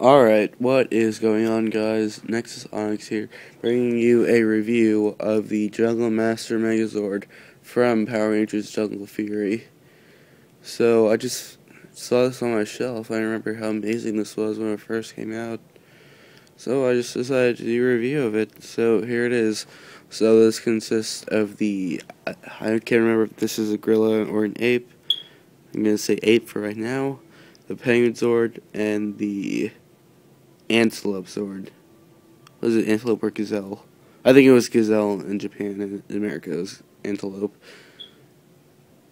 Alright, what is going on, guys? Nexus Onyx here, bringing you a review of the Jungle Mater Megazord from Power Rangers Jungle Fury. So, I just saw this on my shelf. I remember how amazing this was when it first came out. So, I just decided to do a review of it. So, here it is. So, this consists of the... I can't remember if this is a gorilla or an ape. I'm going to say ape for right now. The Penguin Zord and the Antelope Zord. Was it Antelope or Gazelle? I think it was Gazelle in Japan, and in America it was Antelope.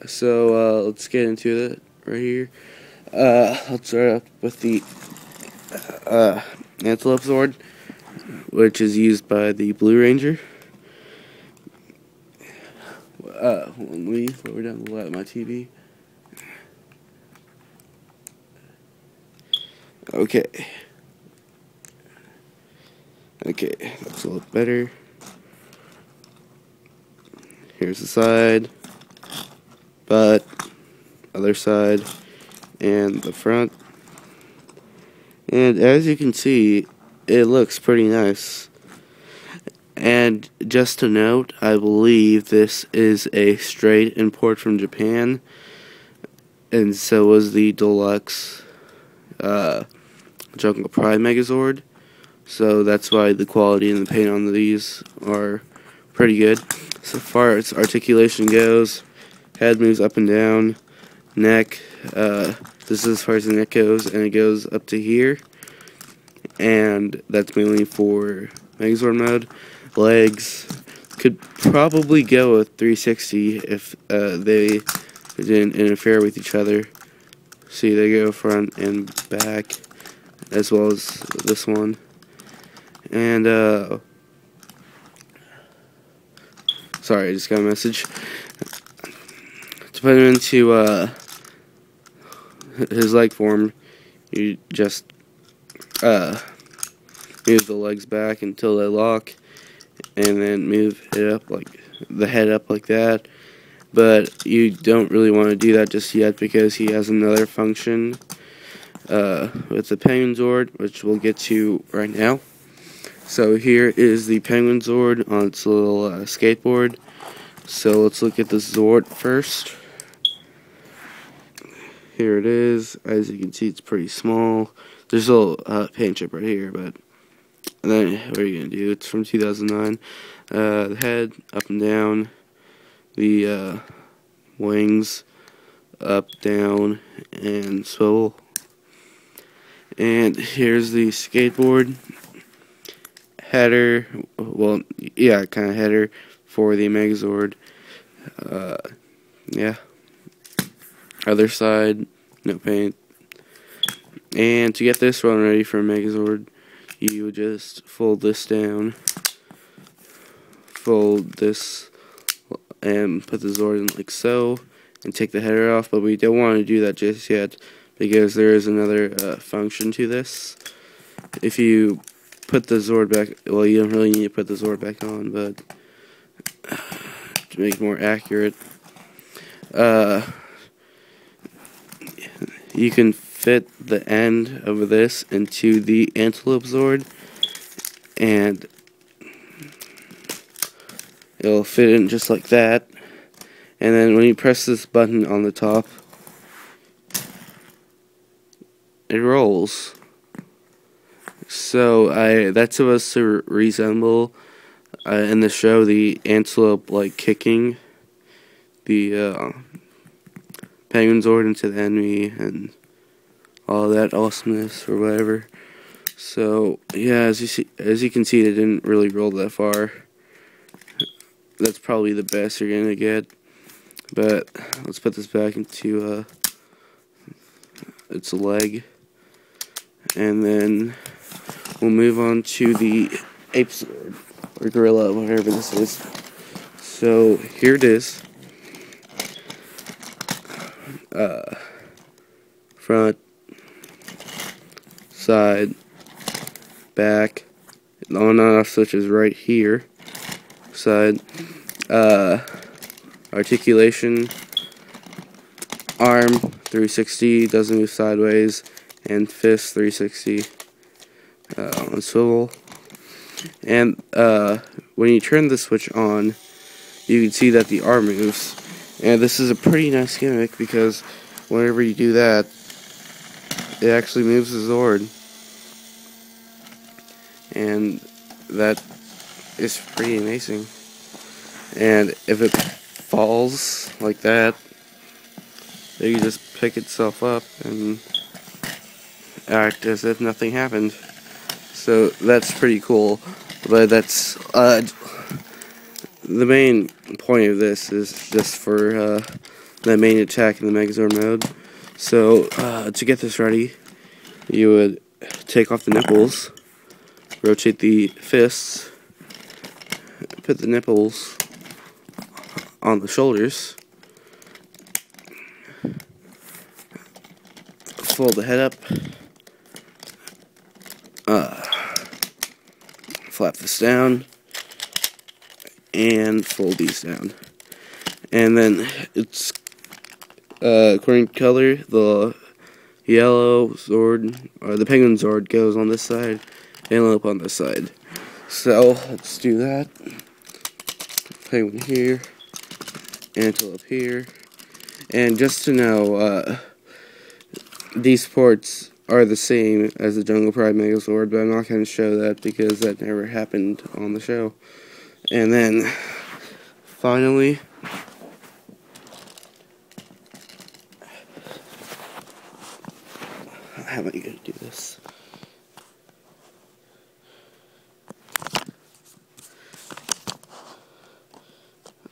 So, let's get into it right here. Let's start up with the Antelope Zord, which is used by the Blue Ranger. Let me lower down the light of my TV. Okay, that's a little better. Here's the side, butt, other side, and the front. And as you can see, it looks pretty nice. And just to note, I believe this is a straight import from Japan, and so was the deluxe Jungle Mater Megazord. So that's why the quality and the paint on these are pretty good. So far as articulation goes, head moves up and down, neck, this is as far as the neck goes, and it goes up to here. And that's mainly for Megazord mode. Legs could probably go with 360 if they didn't interfere with each other. See, they go front and back, as well as this one. And, sorry, I just got a message. To put him into, his leg form, you just, move the legs back until they lock, and then move it up the head up like that. But you don't really want to do that just yet because he has another function, with the Penguin Zord, which we'll get to right now. So here is the Penguin Zord on its little skateboard. So let's look at the Zord first. Here it is. As you can see, it's pretty small. There's a little paint chip right here, but then what are you gonna do? It's from 2009. The head up and down, the wings up, down, and swivel. And here's the skateboard. Header, well, yeah, kind of header for the Megazord. Yeah. Other side, no paint. And to get this one ready for a Megazord, you would just fold this down, fold this, and put the Zord in like so, and take the header off. But we don't want to do that just yet, because there is another function to this. If you put the Zord back, well, you don't really need to put the Zord back on, but to make it more accurate, you can fit the end of this into the Antelope Zord, and it'll fit in just like that. And then when you press this button on the top, it rolls. So that's supposed to resemble in the show the antelope like kicking the Penguin Zord into the enemy and all that awesomeness or whatever. So yeah, as you can see, it didn't really roll that far. That's probably the best you're gonna get. But let's put this back into its leg, and then we'll move on to the ape Zord, or gorilla, whatever this is. So here it is. Front, side, back, on and off switch is right here. Side, articulation, arm 360, doesn't move sideways, and fist 360. on a swivel. And when you turn the switch on, you can see that the arm moves. And this is a pretty nice gimmick because whenever you do that, it actually moves the Zord. And that is pretty amazing. And if it falls like that, it can just pick itself up and act as if nothing happened. So that's pretty cool. But that's the main point of this is just for the main attack in the Megazord mode. So to get this ready, you would take off the nipples, rotate the fists, put the nipples on the shoulders, fold the head up, flap this down, and fold these down. And then it's according to color, the yellow Zord, or the penguin Zord, goes on this side, Antelope on this side. So let's do that. Penguin here, Antelope here. And just to know, these ports are the same as the Jungle Mater Megazord, but I'm not going to show that because that never happened on the show. And then, finally, how am I going to do this?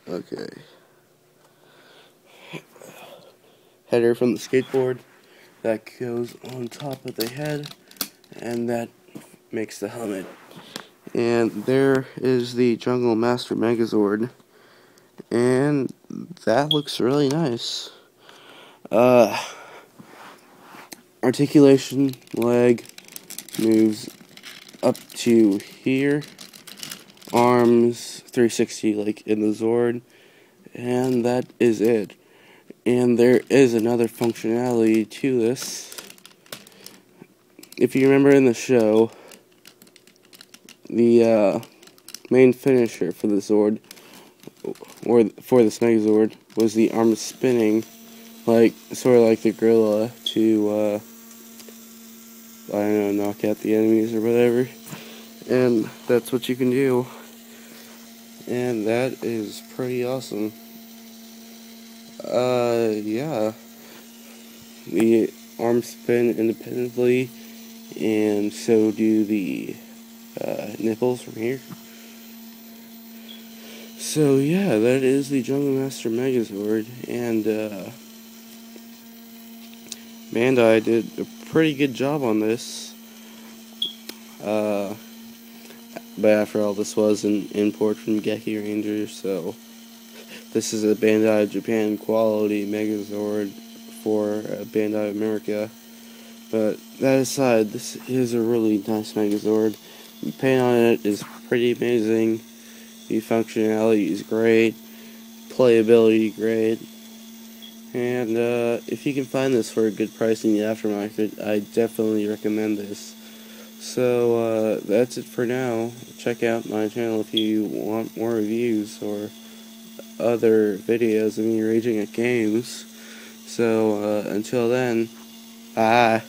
Okay. Header from the skateboard that goes on top of the head, and that makes the helmet. And there is the Jungle Mater Megazord, and that looks really nice. Articulation, leg, moves up to here, arms 360 like in the Zord, and that is it. And there is another functionality to this. If you remember in the show, the main finisher for the Zord, or for this Megazord, was the arm spinning, like sort of like the gorilla to I don't know, knock out the enemies or whatever. And that's what you can do. And that is pretty awesome. Yeah. The arms spin independently, and so do the nipples from here. So yeah, that is the Jungle Mater Megazord, and Bandai did a pretty good job on this. But after all, this was an import from Geki Ranger, so this is a Bandai Japan quality Megazord for Bandai America. But that aside, this is a really nice Megazord. The paint on it is pretty amazing. The functionality is great. Playability great. And if you can find this for a good price in the aftermarket, I definitely recommend this. So that's it for now. Check out my channel if you want more reviews or other videos of me raging at games. So until then, bye.